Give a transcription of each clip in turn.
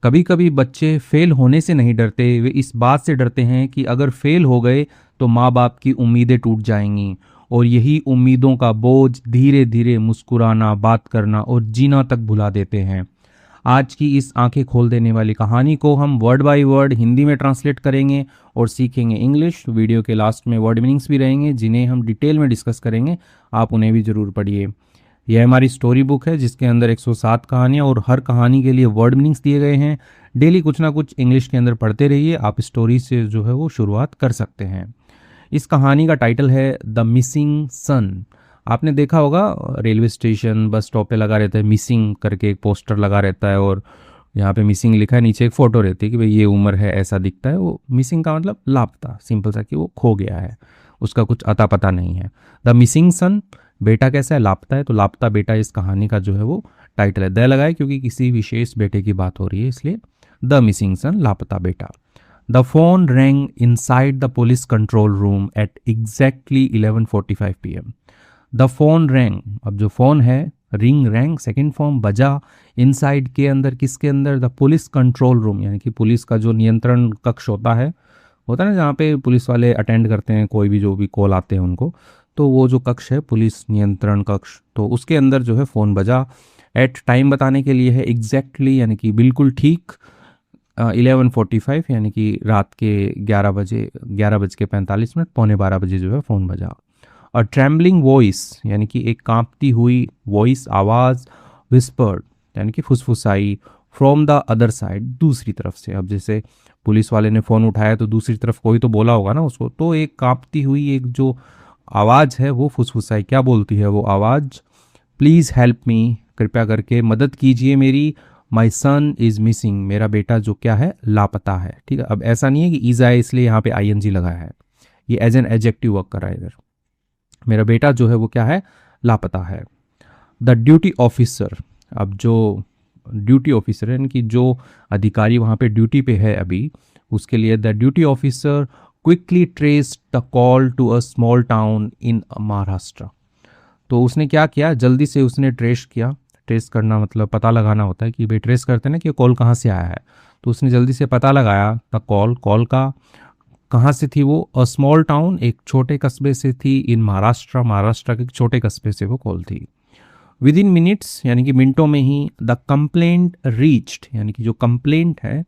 कभी कभी बच्चे फेल होने से नहीं डरते, वे इस बात से डरते हैं कि अगर फेल हो गए तो माँ बाप की उम्मीदें टूट जाएंगी, और यही उम्मीदों का बोझ धीरे धीरे मुस्कुराना, बात करना और जीना तक भुला देते हैं। आज की इस आंखें खोल देने वाली कहानी को हम वर्ड बाय वर्ड हिंदी में ट्रांसलेट करेंगे और सीखेंगे इंग्लिश। वीडियो के लास्ट में वर्ड मीनिंग्स भी रहेंगे जिन्हें हम डिटेल में डिस्कस करेंगे, आप उन्हें भी ज़रूर पढ़िए। यह हमारी स्टोरी बुक है जिसके अंदर 107 कहानियाँ और हर कहानी के लिए वर्ड मीनिंग्स दिए गए हैं। डेली कुछ ना कुछ इंग्लिश के अंदर पढ़ते रहिए, आप स्टोरी से जो है वो शुरुआत कर सकते हैं। इस कहानी का टाइटल है द मिसिंग सन। आपने देखा होगा रेलवे स्टेशन, बस स्टॉप पे लगा रहता है मिसिंग करके एक पोस्टर लगा रहता है, और यहाँ पे मिसिंग लिखा है, नीचे एक फ़ोटो रहती है कि भाई ये उम्र है, ऐसा दिखता है। वो मिसिंग का मतलब लापता, सिंपल सा कि वो खो गया है, उसका कुछ अता पता नहीं है। द मिसिंग सन, बेटा कैसा है, लापता है, तो लापता बेटा इस कहानी का जो है वो टाइटल है। द लगाए क्योंकि किसी विशेष बेटे की बात हो रही है, इसलिए द मिसिंग सन, लापता बेटा। The phone wrong inside the police control room at exactly 11:45 PM। The phone wrong, अब जो फोन है, रिंग रैंग सेकेंड फॉर्म, बजा, इनसाइड के अंदर, किसके अंदर, द पुलिस कंट्रोल रूम, यानी कि पुलिस का जो नियंत्रण कक्ष होता है ना जहाँ पे पुलिस वाले अटेंड करते हैं कोई भी जो भी कॉल आते हैं उनको, तो वो जो कक्ष है पुलिस नियंत्रण कक्ष, तो उसके अंदर जो है फ़ोन बजा। एट टाइम बताने के लिए है एग्जैक्टली, यानी कि बिल्कुल ठीक, 11:45 यानी कि रात के 11:45, पौने 12 बजे जो है फ़ोन बजा। और ट्रैम्बलिंग वॉइस, यानी कि एक कांपती हुई वॉइस, आवाज़, विस्पर्ड यानी कि फुसफुसाई, फ्रॉम द अदर साइड, दूसरी तरफ से। अब जैसे पुलिस वाले ने फ़ोन उठाया तो दूसरी तरफ कोई तो बोला होगा ना उसको, तो एक कांपती हुई एक जो आवाज़ है वो फुसफुसाई। क्या बोलती है वो आवाज़, प्लीज़ हेल्प मी, कृपया करके मदद कीजिए मेरी, माई सन इज़ मिसिंग, मेरा बेटा जो क्या है, लापता है। ठीक है, अब ऐसा नहीं है कि इज़ आए इसलिए यहाँ पे ING लगाया है, ये एज एन एडजेक्टिव वर्क कर रहा है इधर। मेरा बेटा जो है वो क्या है, लापता है। द ड्यूटी ऑफिसर, अब जो ड्यूटी ऑफिसर है, यानी कि जो अधिकारी वहाँ पे ड्यूटी पे है अभी, उसके लिए the duty officer quickly traced the call to a small town in Maharashtra. तो उसने क्या किया, जल्दी से उसने ट्रेस किया। ट्रेस करना मतलब पता लगाना होता है कि भाई ट्रेस करते हैं ना कि कॉल कहाँ से आया है, तो उसने जल्दी से पता लगाया द कॉल का कहाँ से थी वो, अ स्मॉल टाउन, एक छोटे कस्बे से थी, इन महाराष्ट्र, महाराष्ट्र के एक छोटे कस्बे से वो कॉल थी। विद इन मिनट्स, यानी कि मिनटों में ही, द कंप्लेंट रीच्ड, यानी कि जो कंप्लेंट है,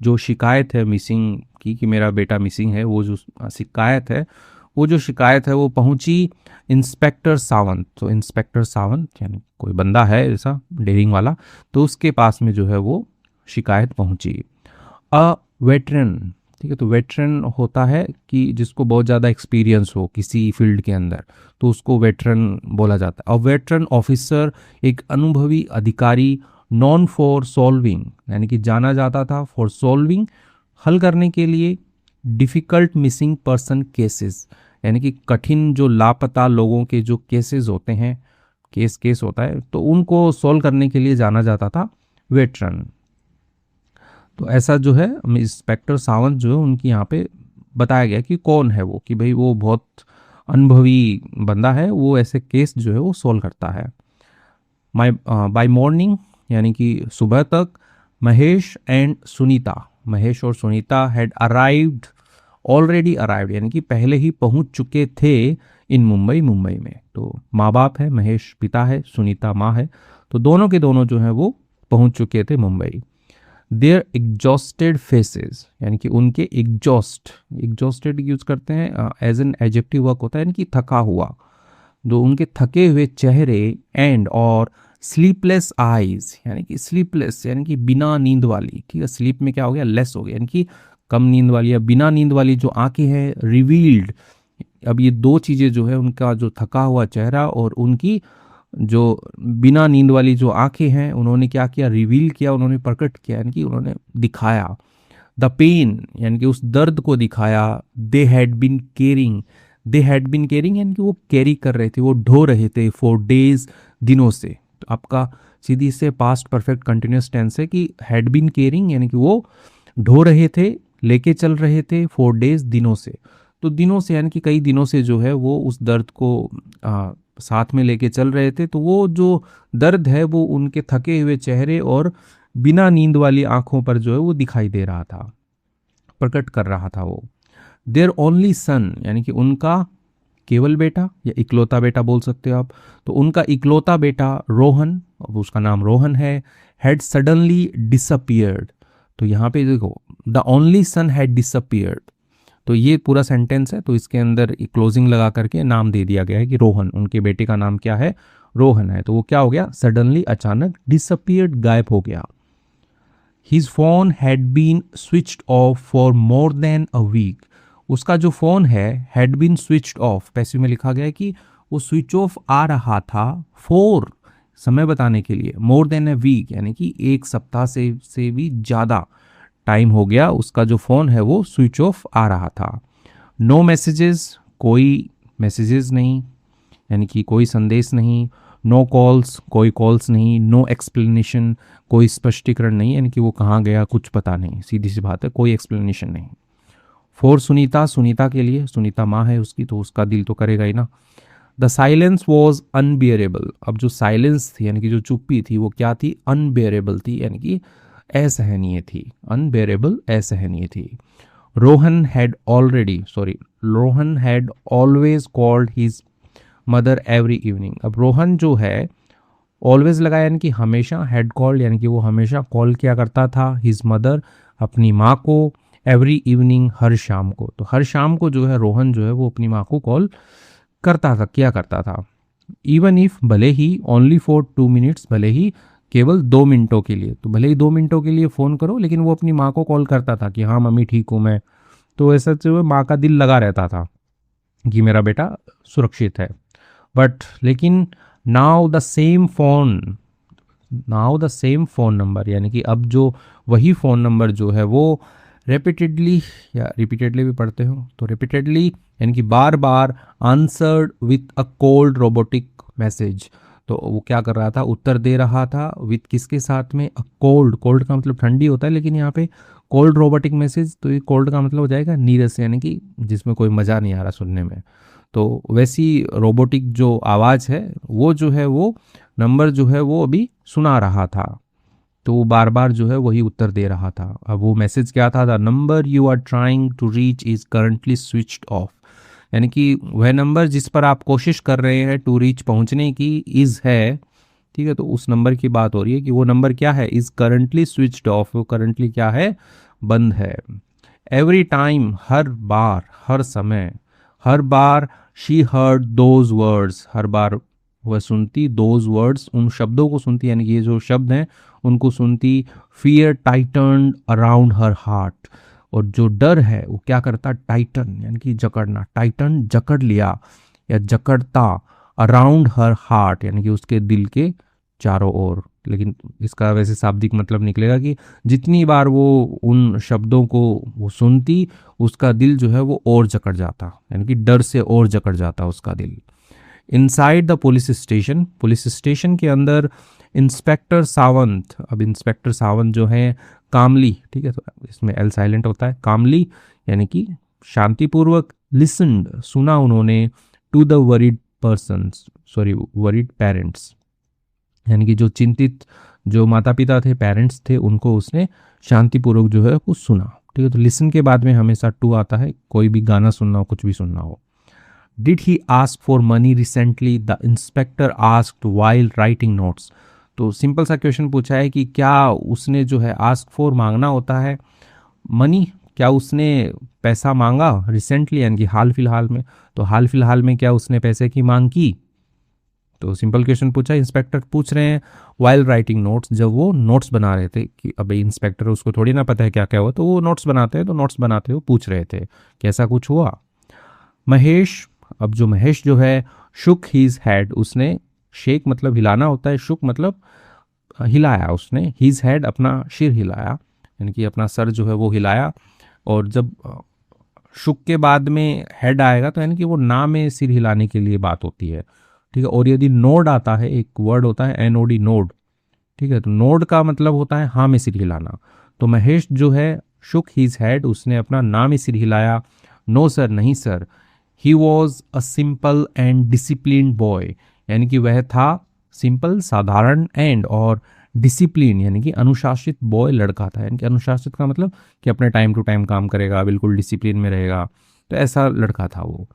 जो शिकायत है मिसिंग की कि मेरा बेटा मिसिंग है, वो जो शिकायत है वो पहुंची इंस्पेक्टर सावंत। तो इंस्पेक्टर सावंत यानी कोई बंदा है ऐसा डेयरिंग वाला, तो उसके पास में जो है वो शिकायत पहुंची। अ वेटरन, ठीक है, तो वेटरन होता है कि जिसको बहुत ज़्यादा एक्सपीरियंस हो किसी फील्ड के अंदर, तो उसको वेटरन बोला जाता है। अ वेटरन ऑफिसर, एक अनुभवी अधिकारी, नॉन फॉर सॉल्विंग, यानी कि जाना जाता था फॉर सॉल्विंग, हल करने के लिए, डिफ़िकल्ट मिसिंग पर्सन केसेस, यानी कि कठिन जो लापता लोगों के जो केसेस होते हैं, केस होता है, तो उनको सॉल्व करने के लिए जाना जाता था वेटरन। तो ऐसा जो है इंस्पेक्टर सावंत जो है उनकी यहाँ पे बताया गया कि कौन है वो, कि भाई वो बहुत अनुभवी बंदा है, वो ऐसे केस जो है वो सॉल्व करता है। बाय मॉर्निंग, यानी कि सुबह तक, महेश और Sunita had arrived, already arrived, यानी कि पहले ही पहुंच चुके थे, इन मुंबई में। तो माँ बाप है, महेश पिता है, सुनीता माँ है, तो दोनों के दोनों जो है वो पहुंच चुके थे मुंबई। देयर एग्जॉस्टेड फेसेस, यानी कि उनके एग्जॉस्टेड यूज करते हैं एज एन एडजेक्टिव वर्क होता है, यानी कि थका हुआ, जो उनके थके हुए चेहरे, एंड और स्लीपलेस आईज, यानी कि स्लीपलेस यानी कि बिना नींद वाली, ठीक है, स्लीप में क्या हो गया, लेस हो गया, यानी कि कम नींद वाली या बिना नींद वाली जो आंखें हैं, रिवील्ड। अब ये दो चीज़ें जो है, उनका जो थका हुआ चेहरा और उनकी जो बिना नींद वाली जो आंखें हैं, उन्होंने क्या किया, रिवील किया, उन्होंने प्रकट किया, यानी कि उन्होंने दिखाया। द पेन, यानी कि उस दर्द को दिखाया। दे हैड बीन केयरिंग, यानी कि वो कैरी कर रहे थे, वो ढो रहे थे, फॉर डेज, दिनों से। तो आपका सीधी से पास्ट परफेक्ट कंटिन्यूस टेंस है कि हैड बीन केयरिंग, यानी कि वो ढो रहे थे, लेके चल रहे थे, 4 डेज, दिनों से। तो दिनों से यानी कि कई दिनों से जो है वो उस दर्द को साथ में लेके चल रहे थे। तो वो जो दर्द है वो उनके थके हुए चेहरे और बिना नींद वाली आंखों पर जो है वो दिखाई दे रहा था, प्रकट कर रहा था वो। देयर ओनली सन, यानी कि उनका केवल बेटा या इकलौता बेटा बोल सकते हो आप, तो उनका इकलौता बेटा रोहन, अब उसका नाम रोहन है, हैड सडनली डिसअपियर्ड। तो यहाँ पे देखो, the only son had disappeared, तो ये पूरा सेंटेंस है, तो इसके अंदर क्लोजिंग लगा करके नाम दे दिया गया है कि रोहन, उनके बेटे का नाम क्या है, रोहन है। तो वो क्या हो गया, सडनली, अचानक, डिसअपियर्ड, गायब हो गया। His phone had been switched off for more than a week, उसका जो फोन है had been switched off, passive में लिखा गया है कि वो स्विच ऑफ आ रहा था, फॉर, समय बताने के लिए, मोर देन अ वीक, यानी कि एक सप्ताह से भी ज़्यादा टाइम हो गया उसका जो फ़ोन है वो स्विच ऑफ आ रहा था। नो मैसेजेस, कोई मैसेजेस नहीं, यानी कि कोई संदेश नहीं। नो कॉल्स, कोई कॉल्स नहीं। नो एक्सप्लेनेशन, कोई स्पष्टीकरण नहीं, यानी कि वो कहाँ गया कुछ पता नहीं, सीधी सी बात है, कोई एक्सप्लेनेशन नहीं। फॉर सुनीता, सुनीता के लिए, सुनीता माँ है उसकी, तो उसका दिल तो करेगा ही ना। द साइलेंस वॉज अनबियरेबल, अब जो साइलेंस थी यानी कि जो चुप्पी थी वो क्या थी, अनबियरेबल थी, यानी कि असहनीय थी, अनबेरेबल, असहनीय थी। Rohan had always called his mother every evening, अब रोहन जो है ऑलवेज लगाया यानी कि हमेशा, हैड कॉल्ड यानी कि वो हमेशा कॉल किया करता था, हिज मदर, अपनी माँ को, एवरी इवनिंग, हर शाम को, तो हर शाम को जो है रोहन जो है वो अपनी माँ को कॉल करता था, किया करता था। इवन इफ, भले ही, ओनली फॉर 2 मिनट्स, भले ही केवल 2 मिनटों के लिए, तो भले ही 2 मिनटों के लिए फ़ोन करो, लेकिन वो अपनी माँ को कॉल करता था कि हाँ मम्मी ठीक हूँ मैं, तो ऐसा जो माँ का दिल लगा रहता था कि मेरा बेटा सुरक्षित है। बट लेकिन now the same phone number, यानी कि अब जो वही फ़ोन नंबर जो है वो रिपीटेडली, या रिपीटेडली भी पढ़ते हो तो रिपीटेडली, यानी कि बार बार, answered with a cold robotic message, तो वो क्या कर रहा था, उत्तर दे रहा था, विथ किसके साथ में, अ कोल्ड, कोल्ड का मतलब ठंडी होता है, लेकिन यहाँ पे कोल्ड रोबोटिक मैसेज, तो ये कोल्ड का मतलब हो जाएगा नीरस, यानी कि जिसमें कोई मज़ा नहीं आ रहा सुनने में, तो वैसी रोबोटिक जो आवाज़ है वो जो है वो नंबर जो है वो अभी सुना रहा था, तो वो बार बार जो है वही उत्तर दे रहा था। अब वो मैसेज क्या था, the number you are trying to reach is currently switched off, यानी कि वह नंबर जिस पर आप कोशिश कर रहे हैं टू रीच, पहुंचने की, इज़ है, ठीक है, तो उस नंबर की बात हो रही है कि वो नंबर क्या है, इज़ करंटली स्विच्ड ऑफ, वो करंटली क्या है, बंद है। एवरी टाइम, हर बार, हर समय, हर बार, शी हर्ड दोज वर्ड्स, हर बार वह सुनती, दोज वर्ड्स, उन शब्दों को सुनती, यानी कि ये जो शब्द हैं उनको सुनती। फियर टाइटन्ड अराउंड हर हार्ट, और जो डर है वो क्या करता, टाइटन, यानी कि जकड़ना, टाइटन, जकड़ लिया या जकड़ता, अराउंड हर हार्ट, यानी कि उसके दिल के चारों ओर, लेकिन इसका वैसे शाब्दिक मतलब निकलेगा कि जितनी बार वो उन शब्दों को वो सुनती, उसका दिल जो है वो और जकड़ जाता, यानी कि डर से और जकड़ जाता उसका दिल। इनसाइड द पुलिस स्टेशन के अंदर, इंस्पेक्टर सावंत, अब इंस्पेक्टर सावंत जो है कामली, ठीक है, तो इसमें एल साइलेंट होता है, कामली यानी कि शांतिपूर्वक, लिसन्ड, सुना उन्होंने, to the worried worried parents, यानी कि जो चिंतित जो माता पिता थे, पेरेंट्स थे, उनको उसने शांतिपूर्वक जो है वो सुना, ठीक है, तो लिसन के बाद में हमेशा टू आता है, कोई भी गाना सुनना हो, कुछ भी सुनना हो। Did he ask for money recently, the inspector asked while writing notes, तो सिंपल सा क्वेश्चन पूछा है कि क्या उसने जो है, आस्क फॉर मांगना होता है, मनी, क्या उसने पैसा मांगा, रिसेंटली यानी कि हाल फिलहाल में, तो हाल फिलहाल में क्या उसने पैसे की मांग की, तो सिंपल क्वेश्चन पूछा, इंस्पेक्टर पूछ रहे हैं वाइल राइटिंग नोट्स, जब वो नोट्स बना रहे थे, कि अबे इंस्पेक्टर उसको थोड़ी ना पता है क्या क्या हुआ, तो वो नोट्स बनाते हैं, तो नोट्स बनाते हुए पूछ रहे थे कैसा कुछ हुआ। महेश, अब जो महेश जो है, शुक हीज हेड, उसने, शेक मतलब हिलाना होता है, शुक मतलब हिलाया उसने, हीज हेड अपना सिर हिलाया, यानी कि अपना सर जो है वो हिलाया, और जब शुक के बाद में हेड आएगा तो यानी कि वो ना में सिर हिलाने के लिए बात होती है, ठीक है, और यदि नोड आता है, एक वर्ड होता है एनओडी, नोड, ठीक है, तो नोड का मतलब होता है हाँ में सिर हिलाना, तो महेश जो है, शुक हीज हेड, उसने अपना ना में सिर हिलाया, नो सर, नहीं sir, he was a simple and disciplined boy, यानी कि वह था सिंपल, साधारण, एंड और डिसिप्लिन यानी कि अनुशासित बॉय लड़का था, यानी कि अनुशासित का मतलब कि अपने टाइम टू टाइम काम करेगा, बिल्कुल डिसिप्लिन में रहेगा, तो ऐसा लड़का था वो।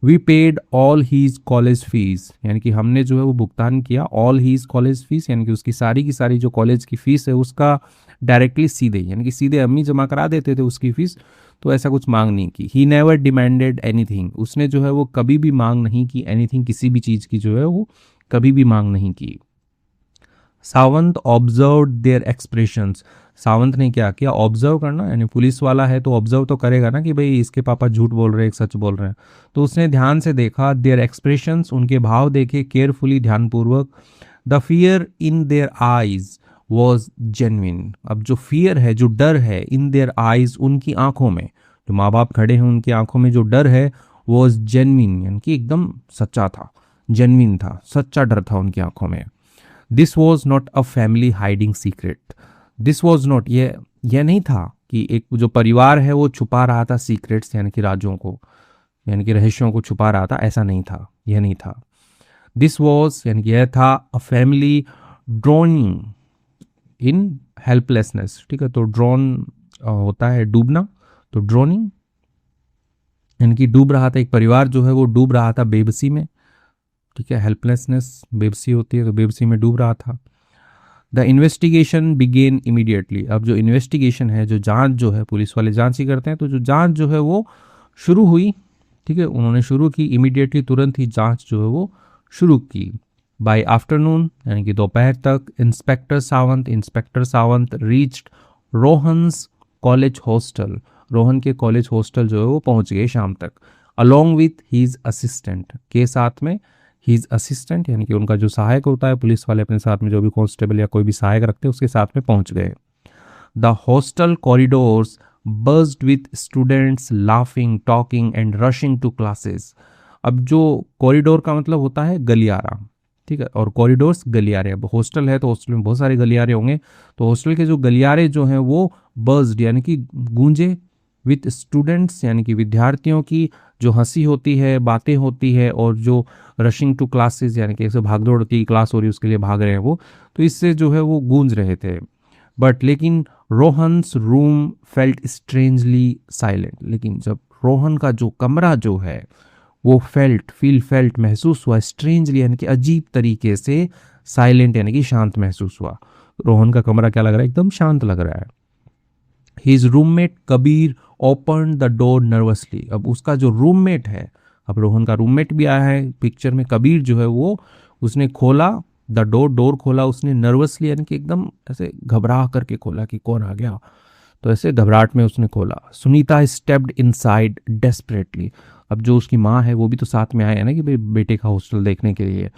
We paid all his college fees, यानी कि हमने जो है वो भुगतान किया ऑल हीज कॉलेज फीस, यानी कि उसकी सारी की सारी जो कॉलेज की फीस है उसका डायरेक्टली सीधे, यानी कि सीधे अम्मी जमा करा देते थे उसकी फीस, तो ऐसा कुछ मांग नहीं की। ही नेवर डिमांडेड एनीथिंग, उसने जो है वो कभी भी मांग नहीं की एनीथिंग, किसी भी चीज़ की जो है वो कभी भी मांग नहीं की। Sawant observe their expressions, Sawant ने क्या किया, ऑब्जर्व करना, यानी पुलिस वाला है तो ऑब्जर्व तो करेगा ना कि भाई इसके पापा झूठ बोल रहे हैं सच बोल रहे हैं, तो उसने ध्यान से देखा, देयर एक्सप्रेशंस, उनके भाव देखे, केयरफुली ध्यानपूर्वक। The fear in their eyes was genuine, अब जो फियर है, जो डर है, इन देयर आईज, उनकी आंखों में, जो माँ बाप खड़े हैं उनकी आंखों में जो डर है, वॉज जेन्युइन, यानी कि एकदम सच्चा था, जेन्युइन था, सच्चा डर था उनकी आंखों में। This was not a family hiding secret, this was not, ये नहीं था कि एक जो परिवार है वो छुपा रहा था सीक्रेट्स, यानी कि राजों को, यानी कि रहस्यों को छुपा रहा था, ऐसा नहीं था, यह नहीं था। दिस वॉज यानी कि यह था a family droning in helplessness, ठीक है, तो ड्रोन होता है डूबना, तो ड्रोनिंग यानी कि डूब रहा था, एक परिवार जो है वो डूब रहा था बेबसी में, ठीक है, हेल्पलेसनेस बेबसी होती है, तो बेबसी में डूब रहा था। द इन्वेस्टिगेशन बिगेन इमीडिएटली, अब जो इन्वेस्टिगेशन है, जो जांच जो है, पुलिस वाले जांच ही करते हैं, तो जो जांच जो है वो शुरू हुई, ठीक है, उन्होंने शुरू की इमीडिएटली, तुरंत ही जांच जो है वो शुरू की। बाय आफ्टरनून यानी कि दोपहर तक, inspector Sawant reached Rohan's college hostel, Rohan के कॉलेज हॉस्टल जो है वो पहुंच गए शाम तक, अलोंग विथ हीज असिस्टेंट, के साथ में, हीज असिस्टेंट यानी कि उनका जो सहायक होता है, पुलिस वाले अपने साथ में जो भी कांस्टेबल या कोई भी सहायक रखते हैं उसके साथ में पहुंच गए। The hostel corridors burst with students laughing, talking and rushing to classes, अब जो कॉरिडोर का मतलब होता है गलियारा, ठीक है, और कॉरिडोर्स गलियारे, अब हॉस्टल है तो हॉस्टल में बहुत सारे गलियारे होंगे, तो हॉस्टल के जो गलियारे जो हैं वो बर्स्ट यानी कि गूंजे, विथ स्टूडेंट्स यानी कि विद्यार्थियों की जो हंसी होती है, बातें होती है, और जो रशिंग टू क्लासेस यानी कि ऐसे भागदौड़ की क्लास हो रही है उसके लिए भाग रहे हैं वो, तो इससे जो है वो गूंज रहे थे। बट लेकिन Rohan's room felt strangely silent, लेकिन जब रोहन का जो कमरा जो है वो फेल्ट महसूस हुआ, स्ट्रेंजली यानी कि अजीब तरीके से, साइलेंट यानी कि शांत महसूस हुआ। रोहन का कमरा क्या लग रहा है, एकदम शांत लग रहा है। His roommate Kabir open the door nervously, अब उसका जो रूममेट है, अब रोहन का रूममेट भी आया है पिक्चर में, कबीर जो है वो, उसने खोला द डोर खोला उसने, नर्वसली यानी कि एकदम ऐसे घबरा करके खोला कि कौन आ गया, तो ऐसे घबराहट में उसने खोला। सुनीता स्टेप्ड इनसाइड डेस्परेटली, अब जो उसकी माँ है वो भी तो साथ में आया है ना कि भाई बेटे का हॉस्टल देखने के लिए,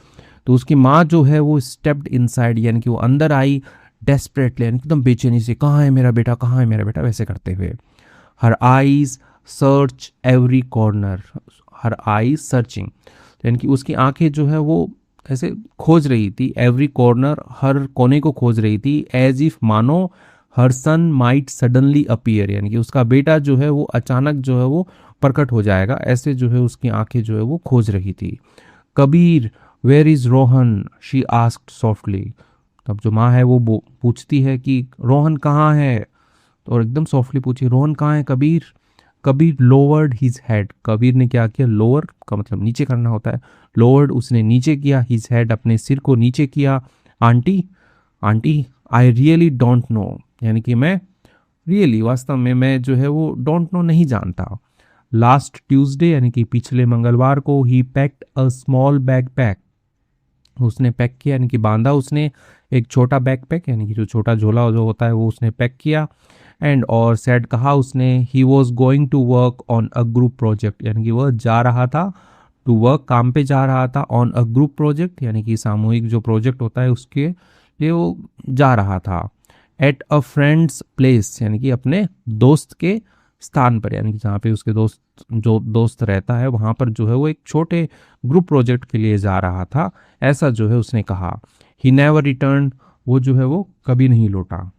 तो उसकी माँ जो है वो स्टेप्ड इनसाइड यानी कि वो अंदर आई, डेस्परेटली यानी एकदम बेचैनी से, कहाँ है मेरा बेटा, कहाँ है मेरा बेटा, वैसे करते हुए। Her eyes search every corner, her eyes searching यानी कि उसकी आंखें जो है वो ऐसे खोज रही थी, एवरी कॉर्नर हर कोने को खोज रही थी, एज इफ मानो हर सन माइट सडनली अपीयर यानी कि उसका बेटा जो है वो अचानक जो है वो प्रकट हो जाएगा, ऐसे जो है उसकी आंखें जो है वो खोज रही थी। Kabir where is Rohan, she asked softly, तब जो माँ है वो पूछती है कि रोहन कहाँ है, तो और एकदम सॉफ्टली पूछी, रोहन कहाँ है Kabir. Kabir lowered his head, Kabir ने क्या किया, लोअर का मतलब नीचे करना होता है, लोवर्ड उसने नीचे किया, हिज हेड अपने सिर को नीचे किया। Aunty aunty I really don't know, यानी कि मैं रियली वास्तव में मैं जो है वो डोंट नो नहीं जानता। लास्ट ट्यूसडे यानी कि पिछले मंगलवार को, ही पैक्ड अ स्मॉल बैकपैक, उसने पैक किया यानी कि बांधा उसने एक छोटा बैकपैक यानी कि जो छोटा झोला जो होता है वो उसने पैक किया। एंड और सेड कहा उसने, he was going to work on a group project, यानी कि वह जा रहा था टू वर्क, काम पे जा रहा था, ऑन अ ग्रुप प्रोजेक्ट यानी कि सामूहिक जो प्रोजेक्ट होता है उसके लिए वो जा रहा था। एट अ फ्रेंड्स प्लेस यानी कि अपने दोस्त के स्थान पर, यानी कि जहाँ पे उसके दोस्त रहता है वहाँ पर जो है वो एक छोटे ग्रुप प्रोजेक्ट के लिए जा रहा था, ऐसा जो है उसने कहा। ही नेवर रिटर्न, वो जो है वो कभी नहीं लौटा।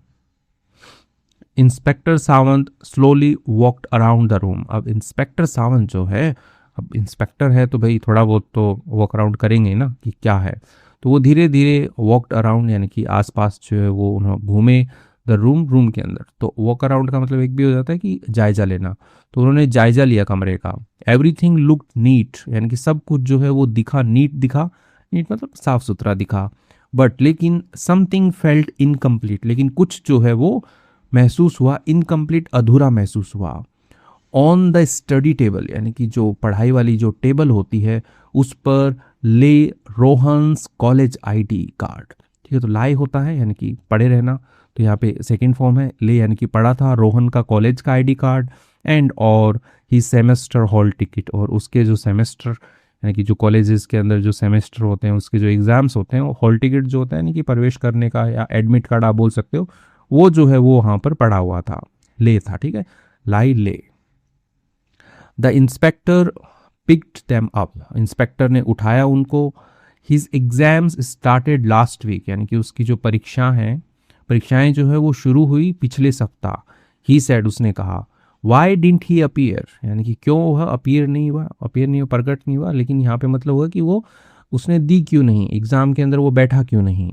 Inspector Sawant slowly walked around the room, अब इंस्पेक्टर सावंत जो है, अब इंस्पेक्टर है तो भाई थोड़ा बहुत तो वॉक अराउंड करेंगे ना कि क्या है, तो वो धीरे धीरे वॉकड अराउंड, यानी कि आसपास जो है वो उन्होंने घूमे द रूम के अंदर। तो वॉक अराउंड का मतलब एक भी हो जाता है कि जायजा लेना, तो उन्होंने जायजा लिया कमरे का। एवरीथिंग लुक्ड नीट, यानी कि सब कुछ जो है वो दिखा, नीट दिखा, नीट मतलब साफ सुथरा दिखा। बट लेकिन समथिंग फेल्ट इनकम्प्लीट, लेकिन कुछ जो है वो महसूस हुआ इनकम्प्लीट, अधूरा महसूस हुआ। ऑन द स्टडी टेबल, यानी कि जो पढ़ाई वाली जो टेबल होती है उस पर ले रोहन्स कॉलेज आईडी कार्ड। ठीक है, तो लाई होता है यानी कि पढ़े रहना, तो यहाँ पे सेकंड फॉर्म है ले, यानी कि पढ़ा था, रोहन का कॉलेज का आईडी कार्ड, एंड और ही सेमेस्टर हॉल टिकट, और उसके जो सेमेस्टर यानी कि जो कॉलेजेस के अंदर जो सेमेस्टर होते हैं उसके जो एग्जाम्स होते हैं, वो हॉल टिकट जो होता है यानी कि प्रवेश करने का या एडमिट कार्ड आप बोल सकते हो, वो जो है वो वहाँ पर पड़ा हुआ था, ले था। ठीक है, लाई ले। The inspector picked them up, inspector ने उठाया उनको। His exams started last week, यानी कि उसकी जो परीक्षाएं जो है वो शुरू हुई पिछले सप्ताह। ही सेड, उसने कहा। वाई डिंट ही अपीयर, यानी कि क्यों वह अपीयर नहीं हुआ, प्रकट नहीं हुआ, लेकिन यहाँ पे मतलब हुआ कि वो उसने दी क्यों नहीं, एग्जाम के अंदर वो बैठा क्यों नहीं।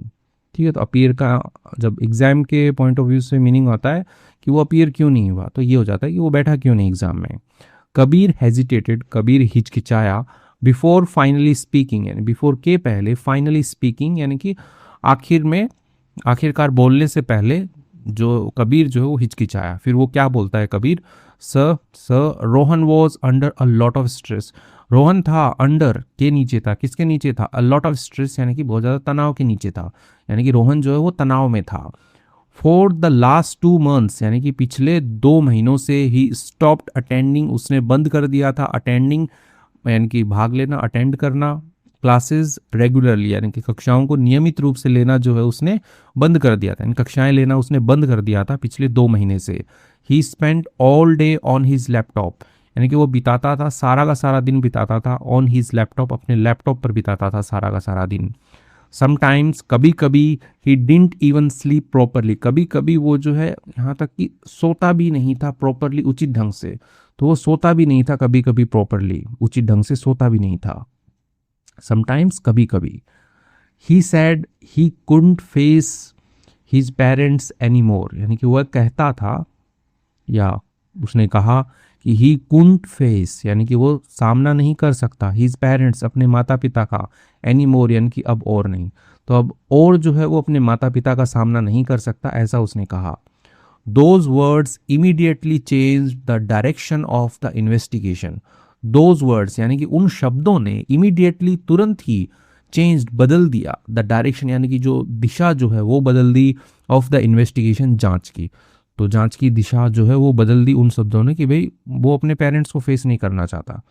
ठीक है, तो अपीयर का जब एग्जाम के पॉइंट ऑफ व्यू से मीनिंग होता है कि वो अपीयर क्यों नहीं हुआ, तो ये हो जाता है कि वो बैठा क्यों नहीं एग्जाम में। कबीर हेजिटेटेड, कबीर हिचकिचाया। बिफोर फाइनली स्पीकिंग, यानी बिफोर के पहले, फाइनली स्पीकिंग यानी कि आखिरकार बोलने से पहले जो कबीर जो है वो हिचकिचाया। फिर वो क्या बोलता है Kabir, sir Rohan was under a lot of stress, Rohan था अंडर के नीचे था, किसके नीचे था, अ लॉट ऑफ स्ट्रेस यानी कि बहुत ज़्यादा तनाव के नीचे था, यानी कि रोहन जो है वो तनाव में था। फॉर द लास्ट 2 months, यानी कि पिछले 2 महीनों से ही स्टॉप्ड अटेंडिंग, उसने बंद कर दिया था अटेंडिंग यानी कि भाग लेना, अटेंड करना, क्लासेस रेगुलरली यानी कि कक्षाओं को नियमित रूप से लेना जो है उसने बंद कर दिया था, यानी कक्षाएं लेना उसने बंद कर दिया था पिछले 2 महीने से। He spend all day on his laptop, यानी कि वो बिताता था, सारा का सारा दिन बिताता था, ऑन हिज लैपटॉप, अपने लैपटॉप पर बिताता था सारा का सारा दिन। समटाइम्स, कभी कभी, he didn't even sleep properly, कभी कभी वो जो है यहाँ तक कि सोता भी नहीं था प्रॉपरली, उचित ढंग से, तो वो सोता भी नहीं था कभी कभी प्रॉपरली, उचित ढंग से सोता भी नहीं था। समटाइम्स, कभी कभी। He said he couldn't face his parents any more, यानी कि वह कहता था या उसने कहा कि ही कुडंट फेस यानी कि वो सामना नहीं कर सकता, हिज पेरेंट्स अपने माता पिता का, एनी मोर यानी कि अब और नहीं, तो अब और जो है वो अपने माता पिता का सामना नहीं कर सकता, ऐसा उसने कहा। Those words immediately change the direction of the investigation, those words यानी कि उन शब्दों ने इमीडिएटली तुरंत ही चेंज बदल दिया, द डायरेक्शन यानी कि जो दिशा जो है वो बदल दी, ऑफ द इन्वेस्टिगेशन जांच की, तो जांच की दिशा जो है वो बदल दी उन शब्दों ने कि भाई वो अपने पेरेंट्स को फेस नहीं करना चाहता।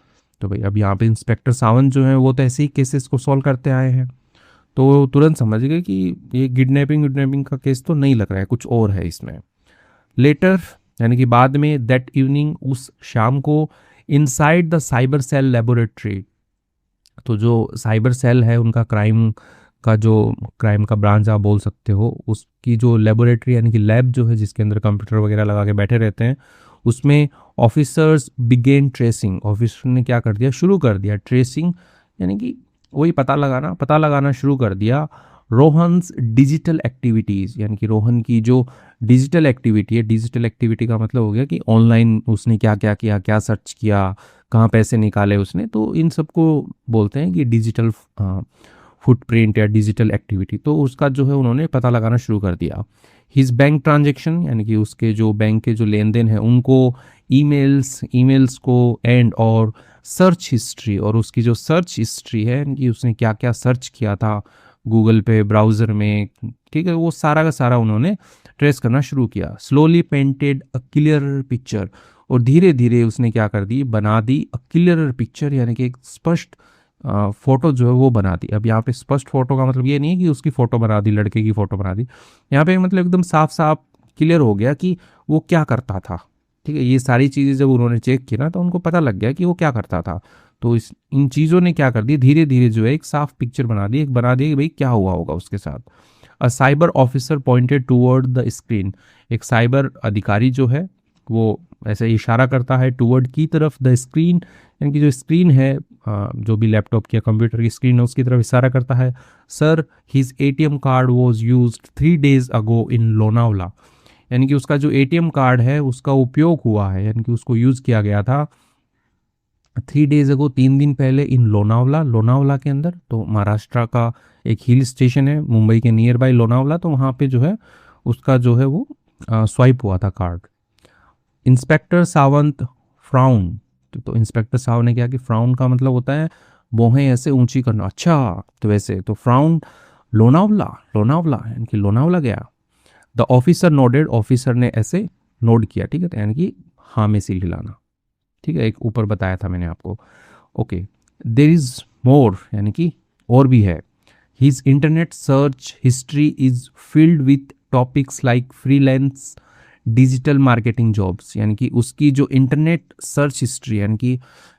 तो भाई अब यहाँ पे इंस्पेक्टर सावंत जो है वो तो ऐसे ही केसेस को सॉल्व करते आए हैं, तो तुरंत समझ गए कि ये किडनैपिंग का केस तो नहीं लग रहा है, कुछ और है इसमें। लेटर यानी कि बाद में, दैट इवनिंग, उस शाम को, inside the cyber cell laboratory, तो जो साइबर सेल है उनका क्राइम का ब्रांच आप बोल सकते हो, उसकी जो लेबोरेटरी यानी कि लैब जो है जिसके अंदर कंप्यूटर वगैरह लगा के बैठे रहते हैं, उसमें ऑफिसर्स बिगेन ट्रेसिंग, ऑफिसर ने क्या कर दिया, शुरू कर दिया ट्रेसिंग यानी कि वही पता लगाना शुरू कर दिया। रोहन्स डिजिटल एक्टिविटीज़, यानी कि रोहन की जो डिजिटल एक्टिविटी है, डिजिटल एक्टिविटी का मतलब हो गया कि ऑनलाइन उसने क्या क्या किया, क्या सर्च किया, कहाँ पैसे निकाले उसने, तो इन सबको बोलते हैं कि डिजिटल फुटप्रिंट या डिजिटल एक्टिविटी, तो उसका जो है उन्होंने पता लगाना शुरू कर दिया। हिज बैंक ट्रांजेक्शन यानी कि उसके जो बैंक के जो लेन देन है उनको, ईमेल्स को, एंड और सर्च हिस्ट्री, और उसकी जो सर्च हिस्ट्री है कि उसने क्या क्या सर्च किया था गूगल पे, ब्राउज़र में, ठीक है, वो सारा का सारा उन्होंने ट्रेस करना शुरू किया। Slowly painted a clear picture, और धीरे धीरे उसने क्या कर दी, बना दी अ क्लियर पिक्चर यानी कि एक स्पष्ट फोटो जो है वो बना दी। अब यहाँ पे स्पष्ट फोटो का मतलब ये नहीं है कि उसकी फोटो बना दी, लड़के की फोटो बना दी, यहाँ पे मतलब एकदम साफ साफ क्लियर हो गया कि वो क्या करता था। ठीक है, ये सारी चीज़ें जब उन्होंने चेक की ना तो उनको पता लग गया कि वो क्या करता था, तो इन चीज़ों ने क्या कर दी, धीरे धीरे जो है एक साफ पिक्चर बना दी कि भाई क्या हुआ होगा उसके साथ। A cyber officer pointed toward the screen, एक साइबर अधिकारी जो है वो ऐसे इशारा करता है टूवर्ड की तरफ, द स्क्रीन यानी कि जो स्क्रीन है जो भी लैपटॉप या कंप्यूटर की स्क्रीन है उसकी तरफ इशारा करता है। Sir his ATM card was used 3 days अगो इन लोनावला, यानी कि उसका जो एटीएम कार्ड है उसका उपयोग हुआ है, यानी कि उसको यूज़ किया गया था 3 days अगो, 3 दिन पहले इन लोनावला, लोनावला के अंदर। तो महाराष्ट्र का एक हिल स्टेशन है मुंबई के नियर बाय लोनावला, तो वहाँ पे जो है उसका जो है वो स्वाइप हुआ था कार्ड। इंस्पेक्टर सावंत फ्राउन, तो इंस्पेक्टर सावंत ने क्या कि फ्राउन का मतलब होता है भौहें ऐसे ऊंची करना, अच्छा तो वैसे तो फ्राउन लोनावला, लोनावला यानी कि लोनावला गया। द ऑफिसर नोडेड, ऑफिसर ने ऐसे नोड किया, ठीक है, तो यानी कि हाँ में सिर हिलाना, ठीक है, एक ऊपर बताया था मैंने आपको। ओके, देर इज मोर यानी कि और भी है। His internet search history is filled with topics like freelance digital marketing jobs, यानी कि उसकी जो इंटरनेट सर्च हिस्ट्री यानी कि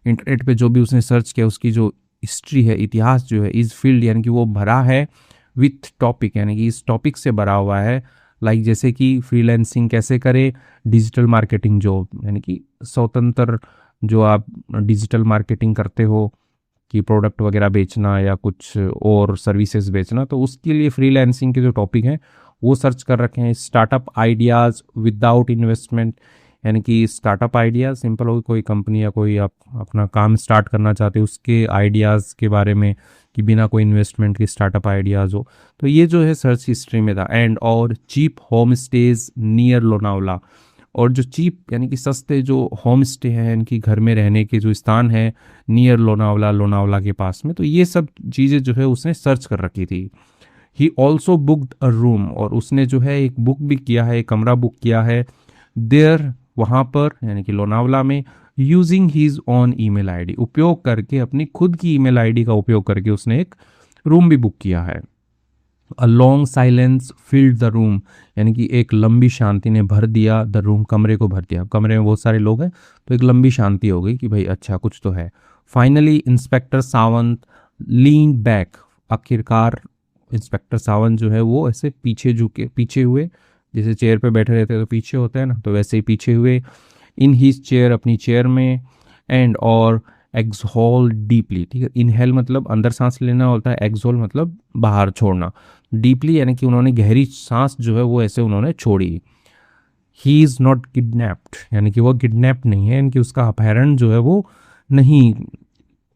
इंटरनेट पे जो भी उसने सर्च किया उसकी जो हिस्ट्री है, इतिहास जो है, इज फील्ड यानी कि वो भरा है विथ टॉपिक, यानी कि इस टॉपिक से भरा हुआ है, लाइक जैसे कि फ्रीलांसिंग कैसे करे, डिजिटल मार्केटिंग जॉब यानी कि स्वतंत्र जो आप डिजिटल मार्केटिंग करते हो कि प्रोडक्ट वगैरह बेचना या कुछ और सर्विसेज बेचना, तो उसके लिए फ्रीलांसिंग के जो टॉपिक हैं वो सर्च कर रखे हैं। स्टार्टअप आइडियाज़ विदाउट इन्वेस्टमेंट, यानी कि स्टार्टअप आइडियाज़ सिंपल हो, कोई कंपनी या कोई आप अपना काम स्टार्ट करना चाहते हो उसके आइडियाज़ के बारे में कि बिना कोई इन्वेस्टमेंट के स्टार्टअप आइडियाज़ हो, तो ये जो है सर्च हिस्ट्री में था। एंड और cheap home stage near Lonavala, और जो चीप यानी कि सस्ते जो होम स्टे हैं इनकी घर में रहने के जो स्थान है नियर लोनावला, लोनावला के पास में, तो ये सब चीज़ें जो है उसने सर्च कर रखी थी। He also booked a room, और उसने जो है एक बुक भी किया है, एक कमरा बुक किया है देयर वहाँ पर यानी कि लोनावला में, using his own email ID, उपयोग करके अपनी खुद की ईमेल आईडी का उपयोग करके उसने एक रूम भी बुक किया है। A long silence filled the room, यानी कि एक लंबी शांति ने भर दिया द रूम, कमरे को भर दिया, कमरे में बहुत सारे लोग हैं तो एक लंबी शांति हो गई कि भाई अच्छा कुछ तो है। Finally inspector Sawant lean back, आखिरकार इंस्पेक्टर सावंत जो है वो ऐसे पीछे झुके, पीछे हुए, जैसे चेयर पे बैठे रहते हैं तो पीछे होते हैं ना, तो वैसे ही पीछे हुए इन हीज चेयर, अपनी चेयर में। एंड और एक्सहोल डीपली, ठीक है, इनहेल मतलब अंदर सांस लेना होता है, एक्सहोल मतलब बाहर छोड़ना, डीपली यानी कि उन्होंने गहरी सांस जो है वो ऐसे उन्होंने छोड़ी। ही इज़ नॉट किडनैप्ड, यानी कि वो किडनैप नहीं है, यानी कि उसका अपहरण जो है वो नहीं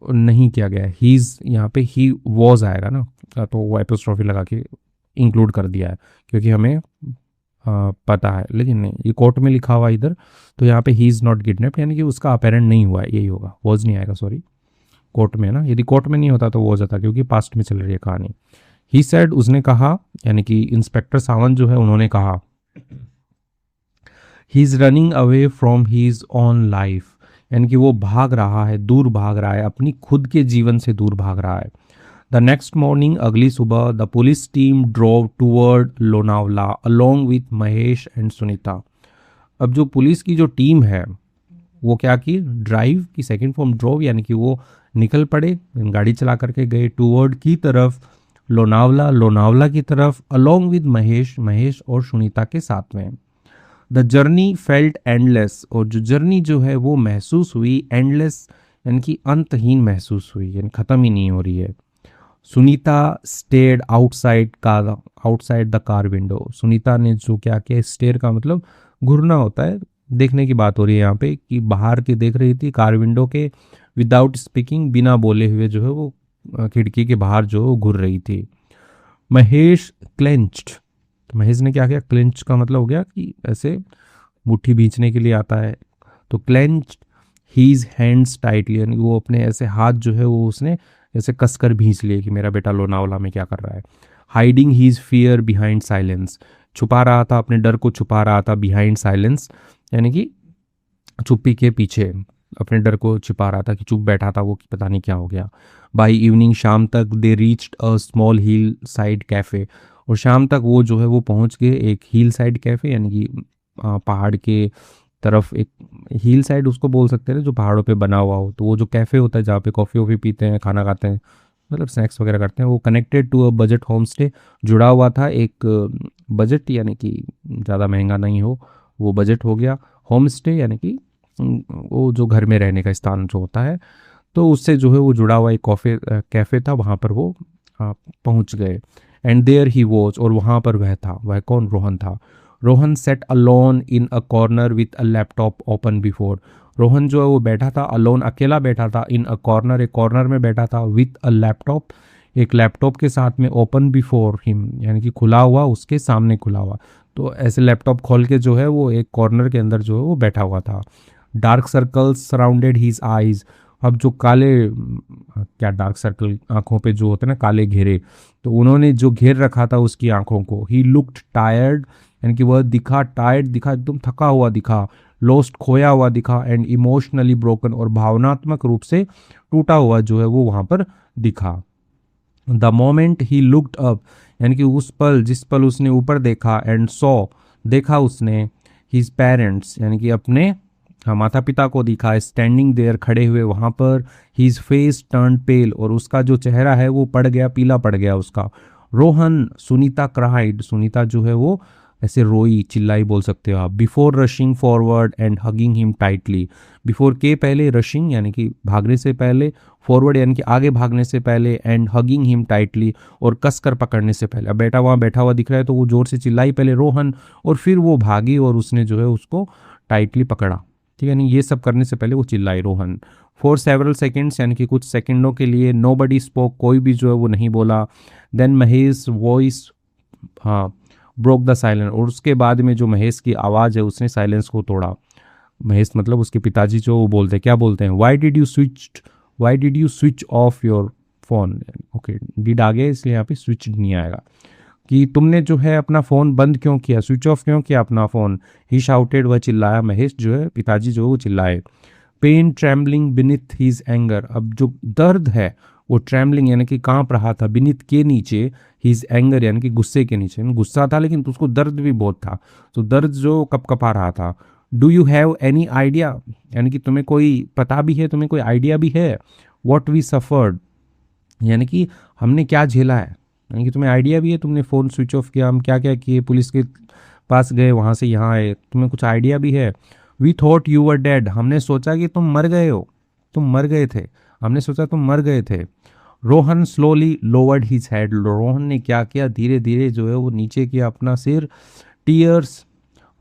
नहीं किया गया है। ही इज़ यहाँ पे ही वॉज आएगा ना, तो वो एपोस्ट्रॉफी लगा के इंक्लूड कर दिया है क्योंकि हमें पता है, लेकिन नहीं ये कोर्ट में लिखा हुआ इधर, तो यहाँ पे ही इज़ नॉट किडनैप्ड यानी कि उसका अपहरण नहीं हुआ है, यही होगा, वॉज नहीं आएगा, सॉरी कोर्ट में ना, यदि कोर्ट में नहीं होता तो वॉज आता क्योंकि पास्ट में चल रही है कहानी। ही सेड, उसने कहा, यानी कि इंस्पेक्टर सावंत जो है उन्होंने कहा, he is running away from his own life, यानी कि वो भाग रहा है, दूर भाग रहा है, अपनी खुद के जीवन से दूर भाग रहा है। द नेक्स्ट मॉर्निंग, अगली सुबह, the police team drove toward Lonavala along with Mahesh and Sunita. अब जो पुलिस की जो टीम है वो क्या की, ड्राइव की सेकंड फॉर्म ड्रोव, यानी कि वो निकल पड़े, गाड़ी चला करके गए टूवर्ड की तरफ, लोनावला, लोनावला की तरफ, अलोंग विद महेश, महेश और सुनीता के साथ में। द जर्नी फेल्ट एंडलेस, और जो जर्नी जो है वो महसूस हुई एंडलेस, यानी कि अंतहीन महसूस हुई, यानी ख़त्म ही नहीं हो रही है। Sunita stayed outside car, outside the car window, Sunita ने जो क्या किया, स्टेयर का मतलब घूरना होता है, देखने की बात हो रही है यहाँ पे, कि बाहर के देख रही थी कार विंडो के, विदाउट स्पीकिंग, बिना बोले हुए जो है वो खिड़की के बाहर जो घूर रही थी। महेश क्लेंच्ड, तो महेश ने क्या किया, क्लेंच का मतलब हो गया कि ऐसे मुट्ठी भींचने के लिए आता है, तो क्लेंच्ड हीज हैंड्स टाइटली, यानी वो अपने ऐसे हाथ जो है वो उसने ऐसे कसकर भींच लिए कि मेरा बेटा लोनावला में क्या कर रहा है। Hiding his fear behind silence, छुपा रहा था, अपने डर को छुपा रहा था, बिहाइंड साइलेंस यानी कि चुप्पी के पीछे अपने डर को छिपा रहा था, कि चुप बैठा था वो कि पता नहीं क्या हो गया। बाई इवनिंग, शाम तक, they reached a small hill side cafe, और शाम तक वो जो है वो पहुंच गए एक हिल साइड कैफ़े, यानी कि पहाड़ के तरफ एक हिल साइड उसको बोल सकते हैं जो पहाड़ों पे बना हुआ हो, तो वो जो कैफ़े होता है जहाँ पे कॉफ़ी वॉफ़ी पीते हैं, खाना खाते हैं, मतलब स्नैक्स वगैरह करते हैं, वो connected to a budget home stay, जुड़ा हुआ था एक बजट यानी कि ज़्यादा महंगा नहीं हो वो बजट हो गया। होम स्टे यानी कि वो जो घर में रहने का स्थान जो होता है, तो उससे जो है वो जुड़ा हुआ एक कैफ़े था, वहाँ पर वो पहुँच गए। एंड देयर ही वॉज, और वहाँ पर वह था। वह कौन? रोहन था। Rohan set alone in a corner with a laptop open before. Rohan जो है वो बैठा था अलोन, अकेला बैठा था, इन अ कॉर्नर, एक कॉर्नर में बैठा था, विथ अ लैपटॉप, एक लैपटॉप के साथ में, ओपन बिफोर हिम यानी कि खुला हुआ, उसके सामने खुला हुआ। तो ऐसे लैपटॉप खोल के जो है वो एक कॉर्नर के अंदर जो है वो बैठा हुआ था। Dark circles surrounded his eyes. अब जो काले क्या डार्क सर्कल आंखों पे जो होते हैं ना, काले घेरे, तो उन्होंने जो घेर रखा था उसकी आंखों को। ही लुक्ड टायर्ड यानी कि वह दिखा टायर्ड, दिखा एकदम थका हुआ दिखा, लोस्ट खोया हुआ दिखा, एंड इमोशनली ब्रोकन और भावनात्मक रूप से टूटा हुआ जो है वो वहां पर दिखा। The moment he looked up यानी कि उस पल, जिस पल उसने ऊपर देखा, एंड सॉ देखा उसने, हिज पेरेंट्स यानी कि अपने माता पिता को दिखा, स्टैंडिंग देयर खड़े हुए वहां पर, हिज फेस टर्न पेल और उसका जो चेहरा है वो पड़ गया, पीला पड़ गया उसका। रोहन, सुनीता क्राइड, सुनीता जो है वो ऐसे रोई, चिल्लाई बोल सकते हो आप। Before rushing forward and hugging him tightly. Before के पहले, रशिंग यानी कि भागने से पहले, फॉरवर्ड यानी कि आगे भागने से पहले, एंड हगिंग हिम टाइटली और कस कर पकड़ने से पहले। अब बेटा वहाँ बैठा हुआ दिख रहा है तो वो जोर से चिल्लाई पहले रोहन, और फिर वो भागी और उसने जो है उसको टाइटली पकड़ा। ठीक है, नहीं ये सब करने से पहले वो चिल्लाई रोहन। फॉर सेवरल सेकेंड्स यानी कि कुछ सेकंडों के लिए, नो बडी स्पोक, कोई भी जो है वो नहीं बोला। देन महेश वॉइस, हाँ, ब्रोक द साइलेंस, और उसके बाद में जो महेश की आवाज़ है उसने साइलेंस को तोड़ा। महेश मतलब उसके पिताजी जो वो बोलते हैं, क्या बोलते हैं? Why did you switch off your phone. Okay, did आ गया इसलिए यहाँ पे स्विच नहीं आएगा, कि तुमने जो है अपना फ़ोन बंद क्यों किया, स्विच ऑफ क्यों किया अपना फ़ोन। ही शाउटेड, वह चिल्लाया, महेश जो है पिताजी जो है वो चिल्लाए। Pain trembling beneath his anger, अब जो दर्द है वो ट्रैम्बलिंग यानी कि कांप रहा था, बिनिथ के नीचे, हिज एंगर यानी कि गुस्से के नीचे। गुस्सा था लेकिन उसको दर्द भी बहुत था, तो दर्द जो कपकपा रहा था। Do you have any idea यानी कि तुम्हें कोई पता भी है, तुम्हें कोई आइडिया भी है। वॉट वी सफर्ड यानी कि हमने क्या झेला है, यानी कि तुम्हें आइडिया भी है, तुमने फ़ोन स्विच ऑफ किया, हम क्या क्या किए, पुलिस के पास गए, वहाँ से यहाँ आए, तुम्हें कुछ आइडिया भी है। We thought you were dead, हमने सोचा कि तुम मर गए हो, तुम मर गए थे, हमने सोचा तुम मर गए थे। Rohan slowly lowered his head, Rohan ने क्या किया, धीरे धीरे जो है वो नीचे किया अपना सिर। Tears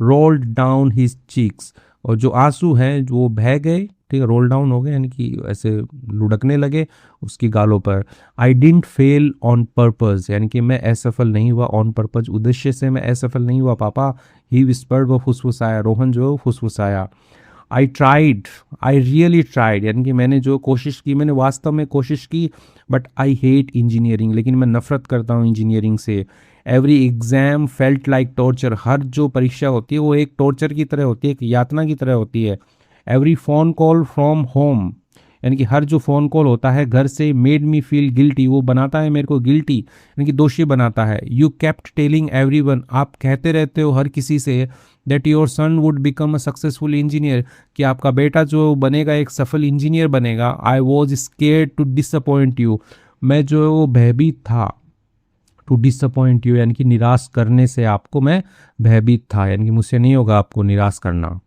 rolled down his cheeks, और जो आंसू हैं वो बह गए, ठीक है, रोल डाउन हो गए यानी कि ऐसे लुढ़कने लगे उसकी गालों पर। I didn't fell on purpose यानी कि मैं असफल नहीं हुआ, ऑन पर्पज उद्देश्य से मैं असफल नहीं हुआ पापा। ही विस्पर्ड, वो फुसफुसाया, रोहन जो है वो फुसफुसाया। I tried, I really tried यानी कि मैंने जो कोशिश की, मैंने वास्तव में कोशिश की, बट आई हेट इंजीनियरिंग, लेकिन मैं नफरत करता हूँ इंजीनियरिंग से। Every exam felt like torture, हर जो परीक्षा होती है वो एक टॉर्चर की तरह होती है, एक यातना की तरह होती है। Every phone call from home यानी कि हर जो फ़ोन कॉल होता है घर से, मेड मी फील गिल्टी, वो बनाता है मेरे को गिल्टी यानी कि दोषी बनाता है। यू केप्ट टेलिंग एवरीवन, आप कहते रहते हो हर किसी से, that your son would become a successful engineer, कि आपका बेटा जो बनेगा एक सफल इंजीनियर बनेगा। I was scared to disappoint you, मैं जो है वो भयभीत था, टू डिसअपॉइंट यू यानी कि निराश करने से आपको मैं भयभीत था, यानी कि मुझसे नहीं होगा आपको निराश करना।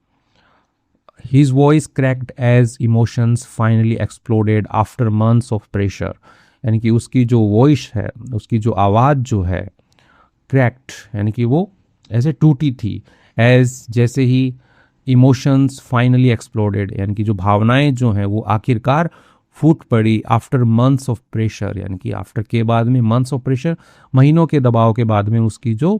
His voice cracked as emotions finally exploded after months of pressure, यानी कि उसकी जो वॉइस है, उसकी जो आवाज़ जो है, क्रैक्ड यानी कि वो ऐसे टूटी थी, एज जैसे ही इमोशंस फाइनली एक्सप्लोडेड यानी कि जो भावनाएं जो हैं वो आखिरकार फूट पड़ी। आफ्टर मंथ्स ऑफ प्रेशर यानी कि आफ्टर के बाद में, मंथ्स ऑफ प्रेशर महीनों के दबाव के बाद में, उसकी जो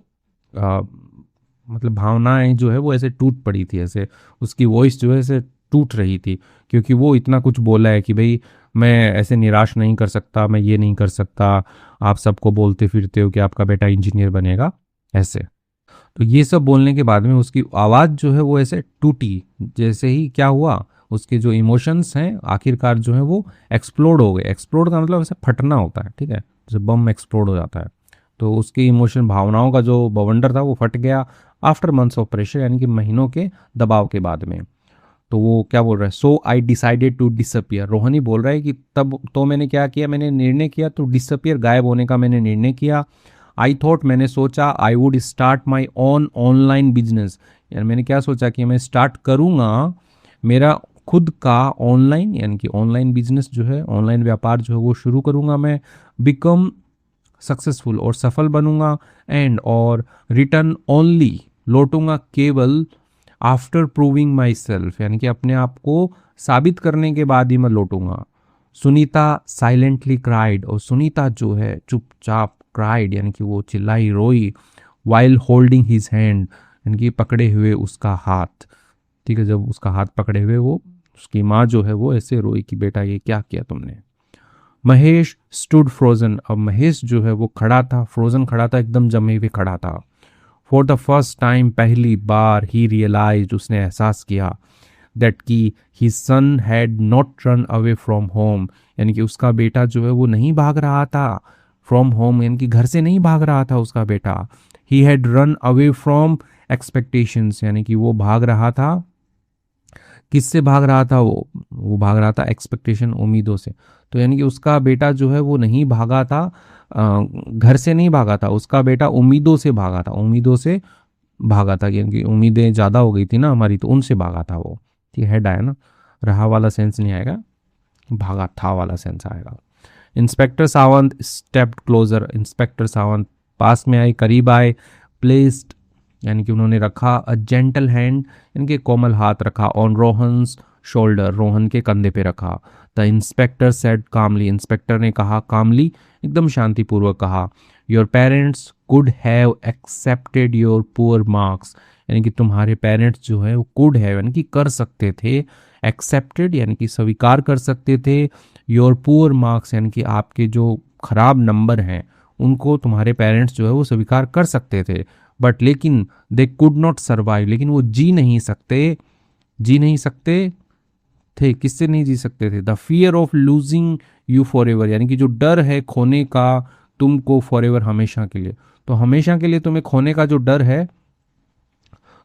मतलब भावनाएं जो है वो ऐसे टूट पड़ी थी, ऐसे उसकी वॉइस जो है ऐसे टूट रही थी, क्योंकि वो इतना कुछ बोला है कि भाई मैं ऐसे निराश नहीं कर सकता, मैं ये नहीं कर सकता, आप सबको बोलते फिरते हो कि आपका बेटा इंजीनियर बनेगा ऐसे। तो ये सब बोलने के बाद में उसकी आवाज़ जो है वो ऐसे टूटी, जैसे ही क्या हुआ, उसके जो इमोशंस हैं आखिरकार जो है वो एक्सप्लोड हो गए। एक्सप्लोड का मतलब ऐसे फटना होता है, ठीक है, जैसे बम एक्सप्लोड हो जाता है, तो उसकी इमोशन, भावनाओं का जो बवंडर था वो फट गया आफ्टर मंथ्स ऑफ प्रेशर यानी कि महीनों के दबाव के बाद में। तो वो क्या बोल रहा है, so I decided to disappear, Rohan ही बोल रहा है कि तब तो मैंने क्या किया, मैंने निर्णय किया तो डिसअपियर, गायब होने का मैंने निर्णय किया। आई थॉट, मैंने सोचा, I would start my own online business यानी मैंने क्या सोचा कि मैं स्टार्ट करूँगा मेरा खुद का ऑनलाइन, यानी कि ऑनलाइन बिजनेस जो है, ऑनलाइन व्यापार जो है वो शुरू करूँगा मैं, बिकम सक्सेसफुल और सफल बनूंगा, एंड और रिटर्न ओनली, लौटूंगा केवल आफ्टर प्रूविंग माई सेल्फ, यानी कि अपने आप को साबित करने के बाद ही मैं लौटूंगा। सुनीता साइलेंटली क्राइड, और सुनीता जो है चुपचाप क्राइड, यानी कि वो चिल्लाई रोई, वाइल होल्डिंग हिज हैंड, यानी कि पकड़े हुए उसका हाथ। ठीक है, जब उसका हाथ पकड़े हुए वो उसकी माँ जो है वो ऐसे रोई कि बेटा ये क्या किया तुमने। महेश स्टूड फ्रोजन, अब महेश जो है वो खड़ा था, फ्रोजन खड़ा था, एकदम जमे हुए खड़ा था। फॉर द फर्स्ट टाइम, पहली बार, ही रियलाइज, उसने एहसास किया, दैट कि his son had not run away from home, यानी कि उसका बेटा जो है वो नहीं भाग रहा था फ्रॉम होम, यानी कि घर से नहीं भाग रहा था उसका बेटा। He had run away from expectations, यानी कि वो भाग रहा था, किससे भाग रहा था वो भाग रहा था एक्सपेक्टेशन, उम्मीदों से। तो यानी कि उसका बेटा जो है वो नहीं भागा था, घर से नहीं भागा था, उसका बेटा उम्मीदों से भागा था, उम्मीदों से भागा था, क्योंकि उम्मीदें ज़्यादा हो गई थी ना हमारी, तो उनसे भागा था वो। ठीक है, हेड आया ना, रहा वाला सेंस नहीं आएगा, भागा था वाला सेंस आएगा। Inspector Sawant stepped closer, inspector Sawant पास में आए, करीब आए, प्लेस्ड, यानी कि उन्होंने रखा, अ जेंटल हैंड, इनके कोमल हाथ रखा, ऑन रोहन्स शोल्डर, रोहन के कंधे पे रखा। The inspector said calmly, inspector ने कहा कामली, एकदम शांतिपूर्वक कहा, your parents could have accepted your poor marks, यानी कि तुम्हारे पेरेंट्स जो है वो कुड हैव, यानी कि कर सकते थे, एक्सेप्टेड यानी कि स्वीकार कर सकते थे, योर पुअर मार्क्स यानी कि आपके जो खराब नंबर हैं उनको तुम्हारे पेरेंट्स जो है वो स्वीकार कर सकते थे, बट लेकिन दे कुड नॉट सर्वाइव, लेकिन वो जी नहीं सकते थे, किससे नहीं जी सकते थे, the fear of losing you for ever, यानी कि जो डर है खोने का तुमको, फॉर एवर हमेशा के लिए, तो हमेशा के लिए तुम्हें खोने का जो डर है,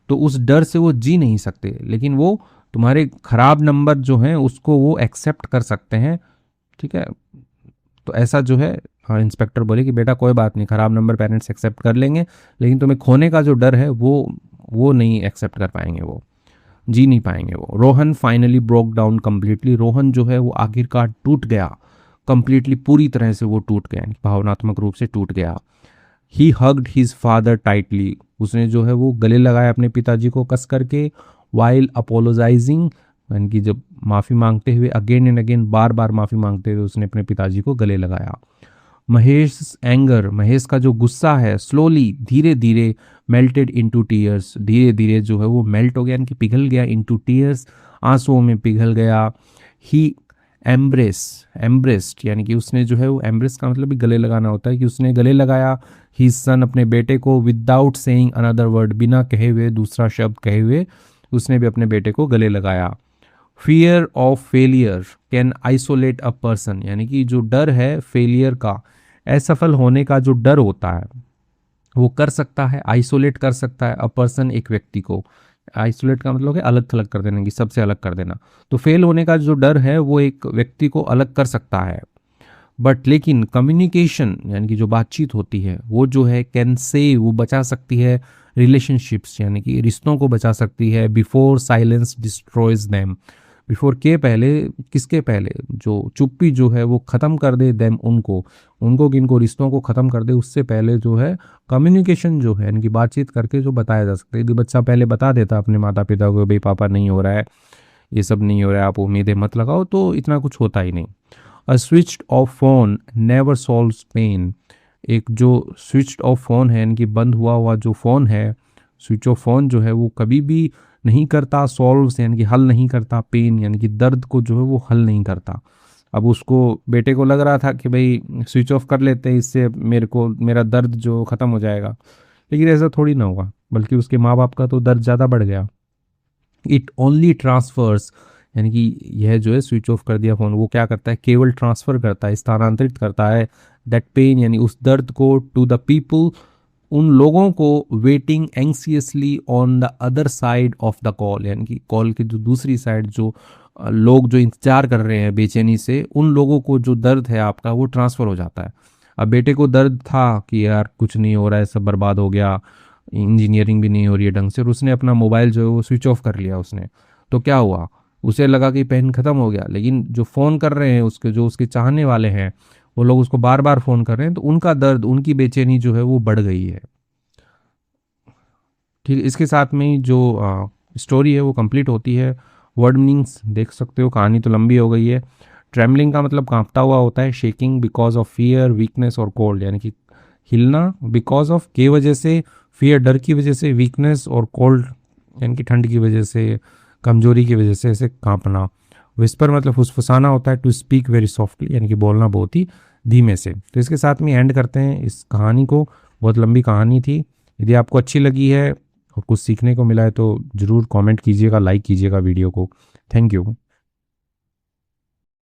तो उस डर से वो जी नहीं सकते, लेकिन वो तुम्हारे खराब नंबर जो हैं उसको वो एक्सेप्ट कर सकते हैं। ठीक है, तो ऐसा जो है, हाँ इंस्पेक्टर बोले कि बेटा कोई बात नहीं, खराब नंबर पेरेंट्स एक्सेप्ट कर लेंगे, लेकिन तुम्हें खोने का जो डर है वो नहीं एक्सेप्ट कर पाएंगे, वो जी नहीं पाएंगे वो। Rohan finally broke down completely, Rohan जो है वो आखिरकार टूट गया कम्प्लीटली, पूरी तरह से वो टूट गया, भावनात्मक रूप से टूट गया। ही हग्ड हिज फादर टाइटली, उसने जो है वो गले लगाया अपने पिताजी को कस करके, वाइल अपोलोजाइजिंग, यानी कि जब माफ़ी मांगते हुए, अगेन एंड अगेन, बार बार माफ़ी मांगते हुए उसने अपने पिताजी को गले लगाया। महेश एंगर, महेश का जो गुस्सा है, स्लोली धीरे धीरे, मेल्टेड इनटू टीयर्स, धीरे धीरे जो है वो मेल्ट हो गया, यानी कि पिघल गया, इनटू टीयर्स, आंसुओं में पिघल गया। ही एम्ब्रेस्ड, यानी कि उसने जो है वो, एम्ब्रेस का मतलब भी गले लगाना होता है, कि उसने गले लगाया ही सन, अपने बेटे को, विदाउट सेइंग अनदर वर्ड, बिना कहे हुए, दूसरा शब्द कहे हुए उसने भी अपने बेटे को गले लगाया। Fear of failure can isolate a person, यानी कि जो डर है फेलियर का, असफल होने का जो डर होता है वो कर सकता है, आइसोलेट कर सकता है, अ पर्सन एक व्यक्ति को, आइसोलेट का मतलब है अलग थलग कर देना, कि सबसे अलग कर देना, तो फेल होने का जो डर है वो एक व्यक्ति को अलग कर सकता है, बट लेकिन कम्युनिकेशन यानी कि जो बातचीत होती है वो जो है, कैन से, वो बचा सकती है रिलेशनशिप्स, यानी कि रिश्तों को बचा सकती है, before silence destroys them, before के पहले, किसके पहले, जो चुप्पी जो है वो ख़त्म कर दे, देम उनको किनको, रिश्तों को ख़त्म कर दे, उससे पहले जो है कम्युनिकेशन जो है, यानी कि बातचीत करके जो बताया जा सकता है। यदि बच्चा पहले बता देता अपने माता पिता को, भाई पापा नहीं हो रहा है, ये सब नहीं हो रहा है, आप उम्मीदें मत लगाओ, तो इतना कुछ होता ही नहीं। A switched off phone never solves pain, एक जो स्विच्ड ऑफ फोन है, यानी कि बंद हुआ हुआ जो फ़ोन है, स्विच ऑफ फोन जो है वो कभी भी नहीं करता सॉल्व्स, यानी कि हल नहीं करता, पेन यानी कि दर्द को जो है वो हल नहीं करता। अब उसको, बेटे को लग रहा था कि भाई स्विच ऑफ कर लेते हैं, इससे मेरा दर्द जो ख़त्म हो जाएगा, लेकिन ऐसा थोड़ी ना होगा, बल्कि उसके माँ बाप का तो दर्द ज़्यादा बढ़ गया। इट ओनली ट्रांसफर्स, यानी कि यह जो है स्विच ऑफ कर दिया फ़ोन, वो क्या करता है, केवल ट्रांसफ़र करता है, स्थानांतरित करता है, दैट पेन यानी उस दर्द को, टू द पीपल, उन लोगों को, waiting anxiously on the other side of the call, यानी कि कॉल की जो दूसरी साइड, जो लोग जो इंतजार कर रहे हैं बेचैनी से, उन लोगों को जो दर्द है आपका वो ट्रांसफ़र हो जाता है। अब बेटे को दर्द था कि यार कुछ नहीं हो रहा है, सब बर्बाद हो गया, इंजीनियरिंग भी नहीं हो रही है ढंग से, और उसने अपना मोबाइल जो है वो स्विच ऑफ कर लिया उसने। तो क्या हुआ, उसे लगा कि पेन ख़त्म हो गया, लेकिन जो फ़ोन कर रहे हैं उसके, जो उसके चाहने वाले हैं, वो लोग उसको बार बार फ़ोन कर रहे हैं, तो उनका दर्द, उनकी बेचैनी जो है वो बढ़ गई है। ठीक है, इसके साथ में ही जो स्टोरी है वो कंप्लीट होती है। वर्ड मीनिंग्स देख सकते हो, कहानी तो लंबी हो गई है। ट्रेमलिंग का मतलब कांपता हुआ होता है, shaking because of fear, weakness और कोल्ड, यानी कि हिलना बिकॉज ऑफ के वजह से, फियर डर की वजह से, वीकनेस और कोल्ड यानी कि ठंड की वजह से, कमजोरी की वजह से ऐसे कांपना। विस्पर मतलब फुसफुसाना होता है, टू स्पीक वेरी सॉफ्टली यानी कि बोलना बहुत ही धीमे से। तो इसके साथ में एंड करते हैं इस कहानी को। बहुत लंबी कहानी थी। यदि आपको अच्छी लगी है और कुछ सीखने को मिला है तो ज़रूर कमेंट कीजिएगा, लाइक कीजिएगा वीडियो को। Thank you.